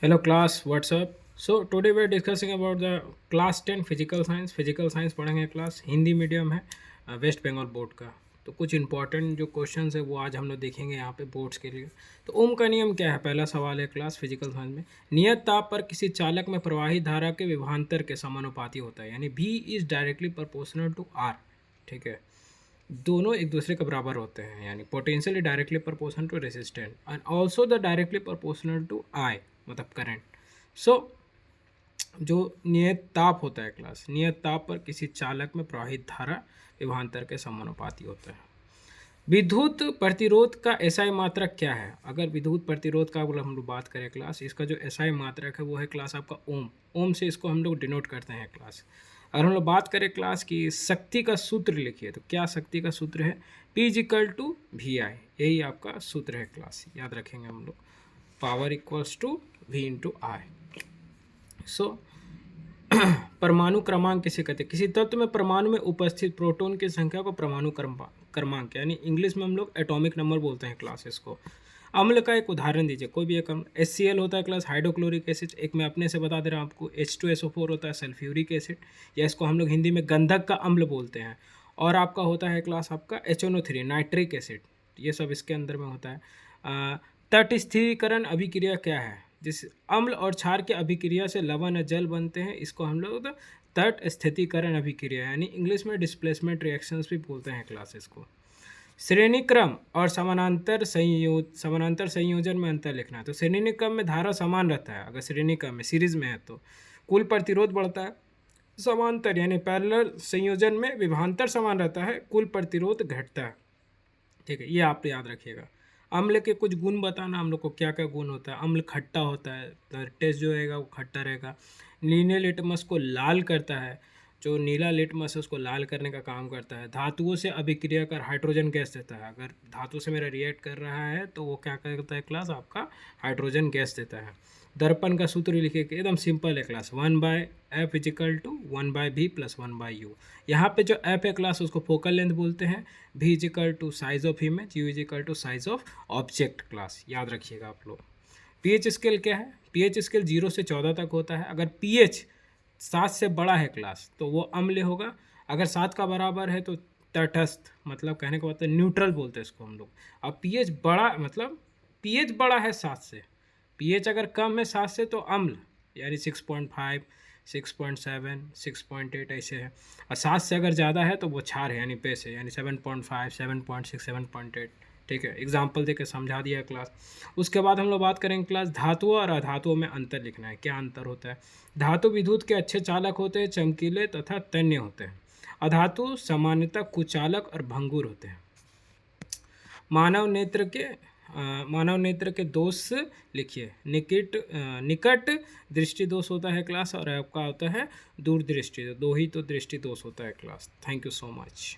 Hello class, what's up? So today we are discussing about the class 10 physical science पढ़ेंगे class Hindi medium है waste Bengal board का। तो कुछ important जो questions है वो आज हम लोग देखेंगे यहाँ पे बोर्ड्स के लिए। तो ओम का नियम क्या है? पहला सवाल है क्लास फिजिकल साइंस में, नियत ताप पर किसी चालक में प्रवाही धारा के विभवांतर के समानुपाती होता है, यानी V is directly proportional to R। ठीक है, दोनों एक दूसरे के बराबर होते हैं, यानी potentially directly proportional to resistant and also the directly proportional to I, मतलब करंट। सो जो नियत ताप होता है क्लास, नियत ताप पर किसी चालक में प्रवाहित धारा विभवांतर के समानुपाती होता है। विद्युत प्रतिरोध का एसआई मात्रक क्या है? अगर विद्युत प्रतिरोध का अगर हम लोग बात करें क्लास, इसका जो एसआई मात्रक है वो है क्लास आपका ओम। ओम से इसको हम लोग डिनोट करते हैं क्लास। अगर हम लोग बात करें क्लास की शक्ति का सूत्र लिखिए, तो क्या शक्ति का सूत्र है? P equal to V I, यही आपका सूत्र है क्लास, याद रखेंगे हम लोग। Power equals to V into I. So परमाणु क्रमांक किसे कहते हैं? किसी तत्व में परमाणु में उपस्थित प्रोटॉन की संख्या को परमाणु क्रमांक, यानी इंग्लिश में हम लोग एटॉमिक नंबर बोलते हैं क्लासेस को। अम्ल का एक उदाहरण दीजिए, कोई भी एक HCl होता है क्लास, हाइड्रोक्लोरिक एसिड। एक मैं अपने से बता दे रहा हूँ आपको, H2SO4 होता है सल्फ्यूरिक एसिड, या इसको हम लोग हिंदी में गंधक का अम्ल बोलते हैं। और आपका होता है क्लास आपका HNO3 नाइट्रिक एसिड, ये सब इसके अंदर में होता है। तटस्थिरीकरण अभिक्रिया क्या है? जिस अम्ल और क्षार की अभिक्रिया से लवण और जल बनते हैं, इसको हम लोग तट स्थितीकरण अभिक्रिया, यानी इंग्लिश में डिस्प्लेसमेंट रिएक्शंस भी बोलते हैं क्लासेस को। श्रेणी क्रम और समानांतर संयोजन में अंतर लिखना है। तो श्रेणी क्रम में धारा समान रहता है, अगर श्रेणी क्रम में सीरीज में है तो कुल प्रतिरोध बढ़ता है। समांतर यानी पैरेलल संयोजन में विभवांतर समान रहता है, कुल प्रतिरोध घटता है। ठीक है, ये आप याद रखिएगा। अम्ल के कुछ गुण बताना, हम लोग को क्या क्या गुण होता है। अम्ल खट्टा होता है, तो टेस्ट जो रहेगा वो खट्टा रहेगा। नीले लिटमस को लाल करता है, जो नीला लिटमस है उसको लाल करने का काम करता है। धातुओं से अभिक्रिया कर हाइड्रोजन गैस देता है, अगर धातु से मेरा रिएक्ट कर रहा है तो वो क्या करता है क्लास, आपका हाइड्रोजन गैस देता है। दर्पण का सूत्र लिखिए, एकदम सिंपल है class, 1/f is equal to 1/v plus 1/u। यहाँ पे जो f है क्लास उसको फोकल लेंथ बोलते हैं, v is equal to size of image, u is equal to size of object class, याद रखिएगा आप लोग। pH स्केल क्या है? pH स्केल 0 से 14 तक होता है। अगर pH 7 से बड़ा है क्लास तो वो अम्ल होगा, अगर 7 का बराबर है तो तटस्थ, मतलब कहने का मतलब न्यूट्रल बोलते हैं इसको हम लोग। अब pH बड़ा, मतलब pH बड़ा है 7 से, pH अगर कम है 7 से तो अम्ल, यानी 6.5, 6.7, 6.8 ऐसे है। और 7 से अगर ज़्यादा है तो वो क्षार है, यानी बेस है, यानी 7.5, 7.6, 7.8। ठीक है, एग्जाम्पल देकर समझा दिया क्लास। उसके बाद हम लोग बात करेंगे क्लास धातुओं और अधातुओं में अंतर लिखना है। क्या अंतर होता है? धातु विद्युत के अच्छे चालक होते हैं, चमकीले तथा तन्य होते हैं। अधातु सामान्यतः कुचालक और भंगुर होते हैं। मानव नेत्र के दोष लिखिए। निकट दृष्टि दोष होता है क्लास, और आपका होता है दूर दृष्टि, दो ही तो दृष्टि दोष होता है class. Thank you so much.